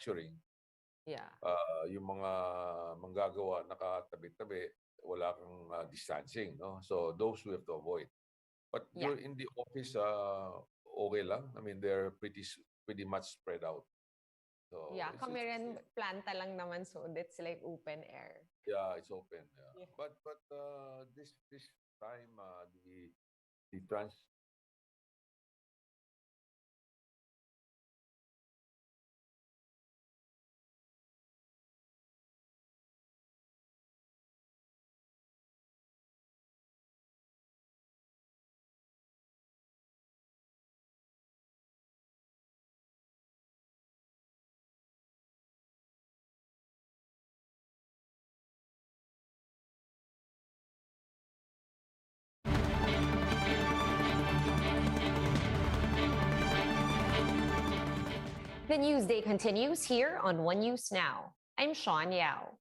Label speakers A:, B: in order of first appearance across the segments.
A: manufacturing,
B: Yeah.
A: yung mga manggagawa nakatabi-tabi, wala kang distancing, no? So those we have to avoid. But
B: Yeah.
A: in the office, okay lang. I mean, they're pretty much spread out. So
B: Yeah,
A: it's
B: kami rin
A: okay.
B: planta lang naman, so it's like open air.
A: Yeah, it's open. Yeah.
B: Yeah.
A: But this time the trans
B: The news day continues here on One News Now. I'm Sean Yao.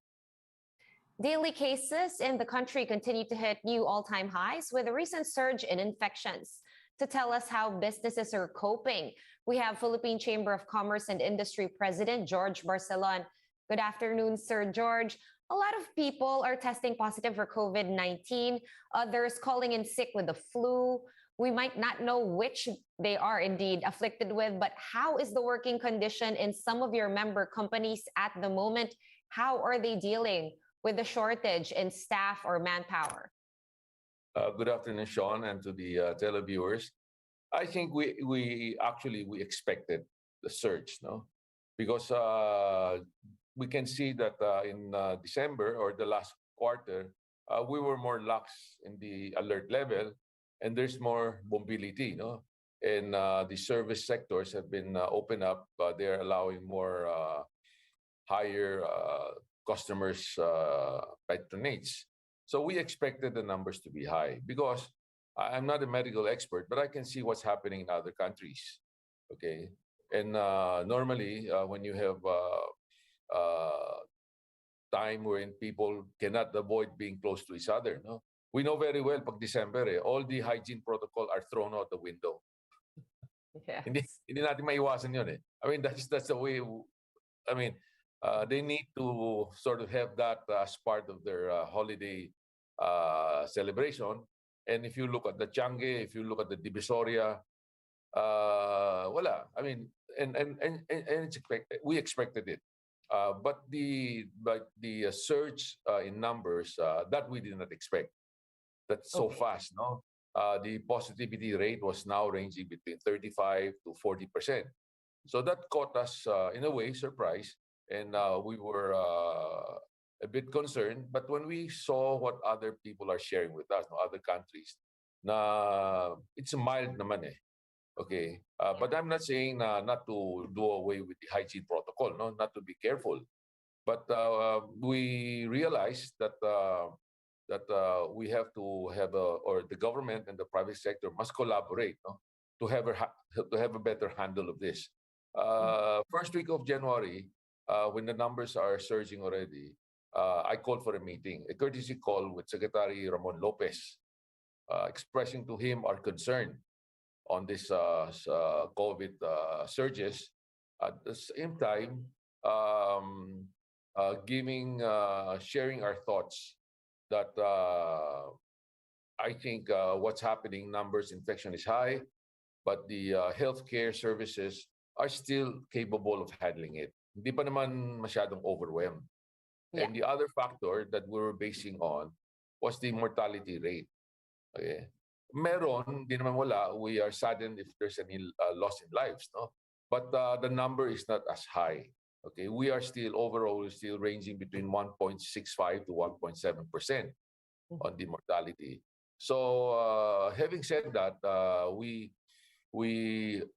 B: Daily cases in the country continue to hit new all-time highs with a recent surge in infections. To tell us how businesses are coping, we have Philippine Chamber of Commerce and Industry President George Barcelon. Good afternoon, Sir George. A lot of people are testing positive for COVID-19, others calling in sick with the flu. We might not know which they are indeed afflicted with, but how is the working condition in some of your member companies at the moment? How are they dealing with the shortage in staff or manpower?
A: Good afternoon, Sean, and to the televiewers. I think we expected the surge, no, because we can see that in December or the last quarter, we were more lax in the alert level, and there's more mobility, no, and the service sectors have been opened up. They're allowing more higher customers patronage. So we expected the numbers to be high because I'm not a medical expert, but I can see what's happening in other countries. Okay, and normally when you have time wherein people cannot avoid being close to each other, no, we know very well pag December all the hygiene protocol are thrown out the window.
B: Yes.
A: Hindi natin maiwasan yun eh. I mean that's the way. I mean they need to sort of have that as part of their holiday celebration. And if you look at the Changi, if you look at the Divisoria, wala. I mean, and we expected it. But the surge in numbers that we did not expect. That's so fast, no? The positivity rate was now ranging between 35 to 40%. So that caught us in a way surprised, and we were a bit concerned. But when we saw what other people are sharing with us, no, other countries, na it's mild naman eh. Okay, but I'm not saying not to do away with the hygiene protocol, no, not to be careful. But we realized that we have to have or the government and the private sector must collaborate, no, to have a better handle of this. First week of January, when the numbers are surging already, I called for a meeting, a courtesy call with Secretary Ramon Lopez, expressing to him our concern on this COVID surges. At the same time, sharing our thoughts that I think what's happening, numbers, infection is high, but the healthcare services are still capable of handling it. Hindi pa naman masyadong overwhelmed.
B: Yeah.
A: And the other factor that we were basing on was the mortality rate. Okay. Meron, di naman wala. We are saddened if there's any loss in lives, no? But the number is not as high. Okay, we are still overall still ranging between 1.65 to 1.7% on the mortality. So having said that, we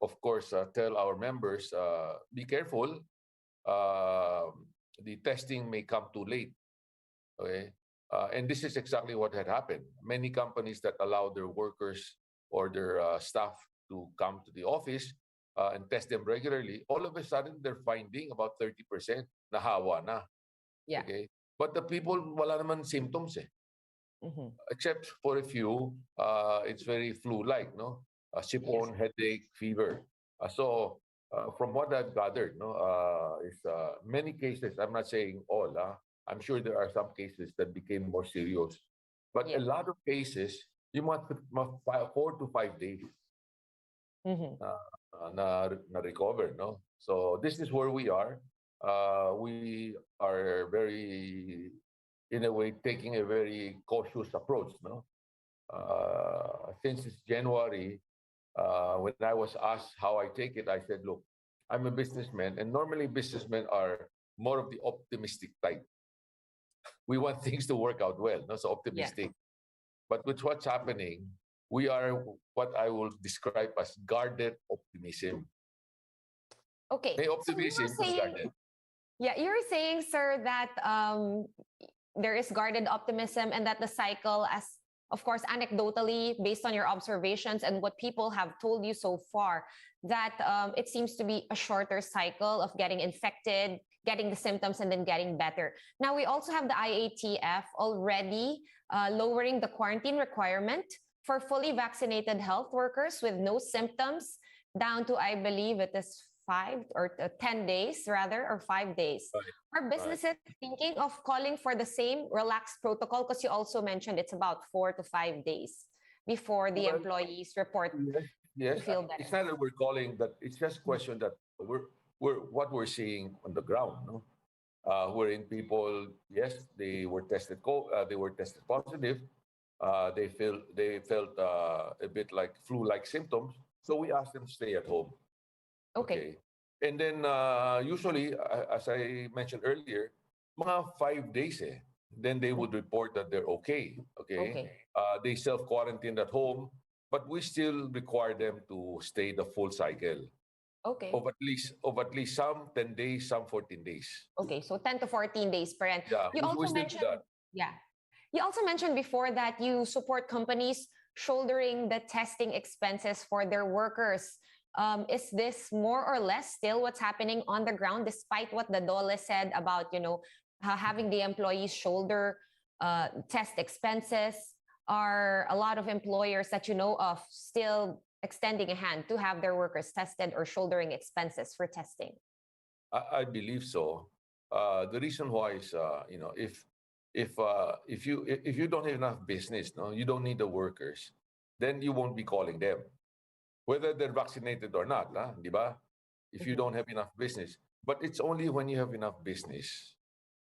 A: of course tell our members be careful. The testing may come too late. Okay, and this is exactly what had happened. Many companies that allow their workers or their staff to come to the office and test them regularly, all of a sudden they're finding about 30% nahawa na.
B: Yeah.
A: Okay, but the people wala naman symptoms eh. Except for a few, it's very flu-like, no? Sipon, headache, fever. So from what I've gathered, no, is many cases. I'm not saying all. I'm sure there are some cases that became more serious, but a
B: Yeah.
A: lot of cases you must 4 to 5 days
B: Hmm.
A: na recover. No, so this is where we are. We are very, in a way, taking a very cautious approach. No, since it's January, when I was asked how I take it, I said, look, I'm a businessman, and normally businessmen are more of the optimistic type. We want things to work out well, not so
B: Yeah.
A: optimistic. But with what's happening, we are what I will describe as guarded optimism.
B: Okay.
A: May
B: So you
A: optimism,
B: were
A: but
B: saying,
A: guarded.
B: yeah, you were saying, sir, that there is guarded optimism and that the cycle, as of course, anecdotally, based on your observations and what people have told you so far, that it seems to be a shorter cycle of getting infected, getting the symptoms, and then getting better. Now, we also have the IATF already lowering the quarantine requirement for fully vaccinated health workers with no symptoms down to, I believe, it is 10 days rather, or 5 days.
A: Right,
B: Are
A: right.
B: businesses thinking of calling for the same relaxed protocol? Because you also mentioned it's about 4 to 5 days before the
A: Well,
B: employees report
A: yes,
B: to
A: yes.
B: feel
A: It's
B: better.
A: not that we're calling that. It's just a question that we're what we're seeing on the ground. No, wherein people, yes, they were tested positive. They felt a bit like flu-like symptoms. So we asked them to stay at home.
B: Okay.
A: Okay, and then usually, as I mentioned earlier, mga 5 days. Then they would report that they're okay. Okay,
B: Okay.
A: they self quarantined at home, but we still require them to stay the full cycle
B: Okay.
A: of at least some 10 days, some 14 days.
B: Okay. So 10 to 14 days per end.
A: Yeah,
B: You
A: we
B: also
A: still do
B: mentioned,
A: that.
B: yeah. You also mentioned before that you support companies shouldering the testing expenses for their workers. Is this more or less still what's happening on the ground, despite what the Dole said about, having the employees shoulder test expenses? Are a lot of employers that you know of still extending a hand to have their workers tested or shouldering expenses for testing?
A: I believe so. The reason why is, if you don't have enough business, no, you don't need the workers, then you won't be calling them, whether they're vaccinated or not, di ba? If you
B: Mhm.
A: don't have enough business, but it's only when you have enough business,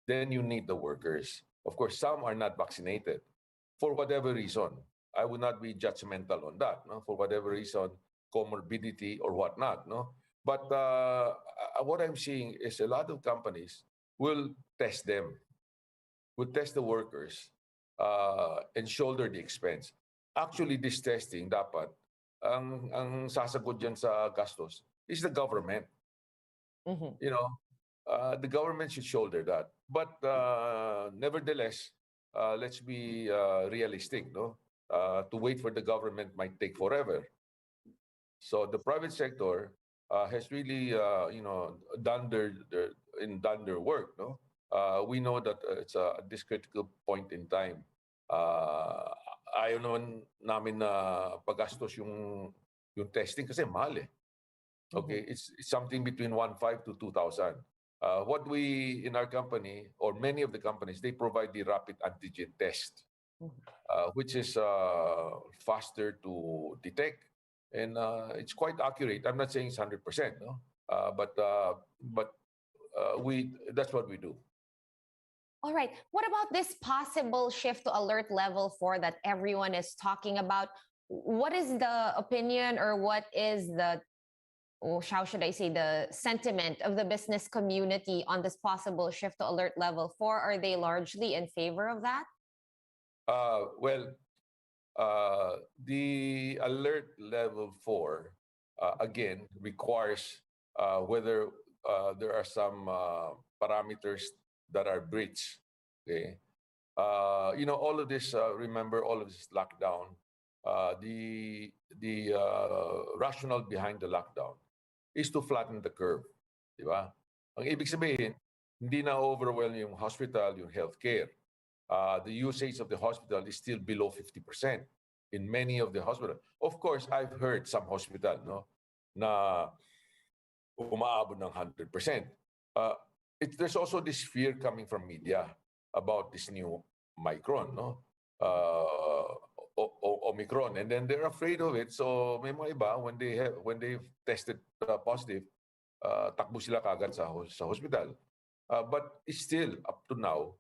A: then you need the workers. Of course, some are not vaccinated for whatever reason. I would not be judgmental on that, no? For whatever reason, comorbidity or whatnot, no? But what I'm seeing is a lot of companies will test them, will test the workers, and shoulder the expense. Actually, this testing dapat ang sasagot dyan sa gastos is the government.
B: Mhm.
A: You know, the government should shoulder that. But nevertheless, let's be realistic. No, to wait for the government might take forever. So the private sector has really, done their work. No, we know that it's at this critical point in time. Uh, ayaw naman namin na pagastos yung testing kasi mahal eh.
B: Mhm.
A: Okay, it's something between 1.5 to 2,000. What we in our company or many of the companies they provide the rapid antigen test,
B: Mhm.
A: which is faster to detect and it's quite accurate. I'm not saying it's 100%, no, but we that's what we do.
B: All right. What about this possible shift to alert level 4 that everyone is talking about? What is the opinion, or what is the, or how should I say, the sentiment of the business community on this possible shift to alert level 4? Are they largely in favor of that?
A: Well, the alert level 4 again requires whether there are some parameters that are breached. Okay, all of this. Remember, all of this lockdown. The rationale behind the lockdown is to flatten the curve, di ba? Ang ibig sabihin, hindi na overwhelm yung hospital, yung healthcare. The usage of the hospital is still below 50% in many of the hospitals. Of course, I've heard some hospital, no, na umaabot ng 100%. There's also this fear coming from media about this new Micron, no? Omicron, and then they're afraid of it. So may mga iba, when they've tested positive, takbo sila kagad sa hospital. But still, up to now,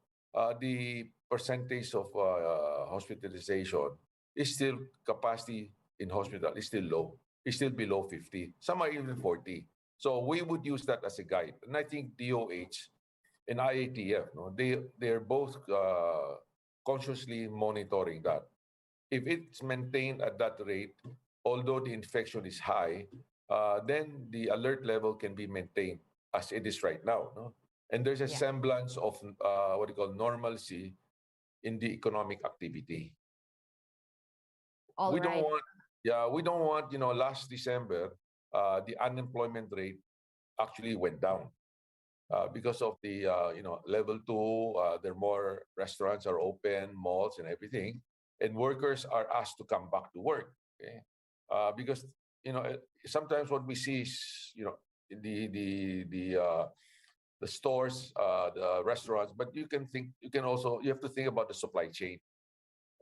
A: the percentage of hospitalization is still, capacity in hospital is still low. It's still below 50. Some are even 40. So we would use that as a guide. And I think DOH and IATF, no, they're both consciously monitoring that. If it's maintained at that rate, although the infection is high, then the alert level can be maintained as it is right now. No? And there's a semblance of what you call normalcy in the economic activity. We don't want, last December, the unemployment rate actually went down because of the, level 2, there are more restaurants are open, malls and everything, and workers are asked to come back to work. Okay? Because, sometimes what we see is, the stores, the restaurants, but you have to think about the supply chain.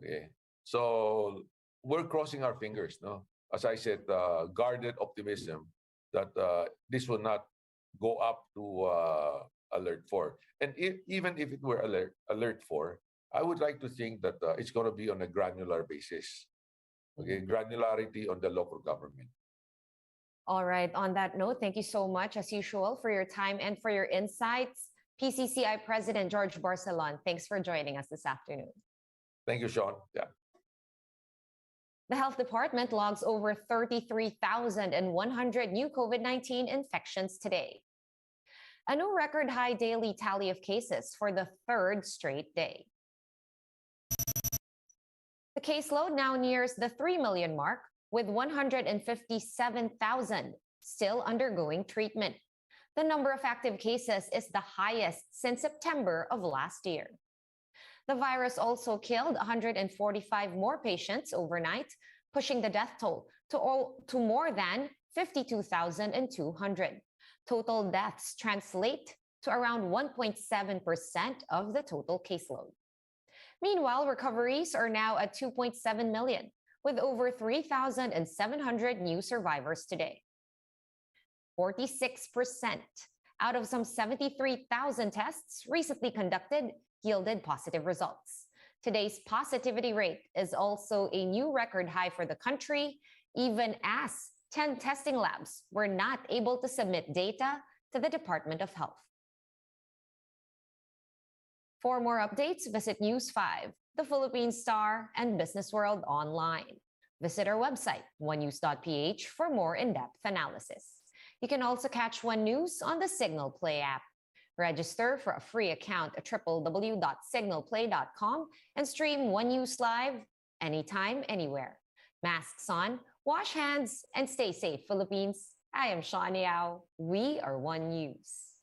A: Okay, so we're crossing our fingers, no? As I said, guarded optimism that this will not go up to alert 4. And even if it were alert 4, I would like to think that it's going to be on a granular basis. Okay, granularity on the local government.
B: All right. On that note, thank you so much, as usual, for your time and for your insights. PCCI President George Barcelon, thanks for joining us this afternoon.
A: Thank you, Sean. Yeah.
B: The Health Department logs over 33,100 new COVID-19 infections today. A new record high daily tally of cases for the third straight day. The caseload now nears the 3 million mark, with 157,000 still undergoing treatment. The number of active cases is the highest since September of last year. The virus also killed 145 more patients overnight, pushing the death toll to more than 52,200. Total deaths translate to around 1.7% of the total caseload. Meanwhile, recoveries are now at 2.7 million, with over 3,700 new survivors today. 46% out of some 73,000 tests recently conducted yielded positive results. Today's positivity rate is also a new record high for the country, even as 10 testing labs were not able to submit data to the Department of Health. For more updates, visit News 5, the Philippine Star, and Business World online. Visit our website, onenews.ph, for more in-depth analysis. You can also catch One News on the Signal Play app. Register for a free account at www.signalplay.com and stream One News live anytime, anywhere. Masks on, wash hands, and stay safe, Philippines. I am Sean Yao. We are One News.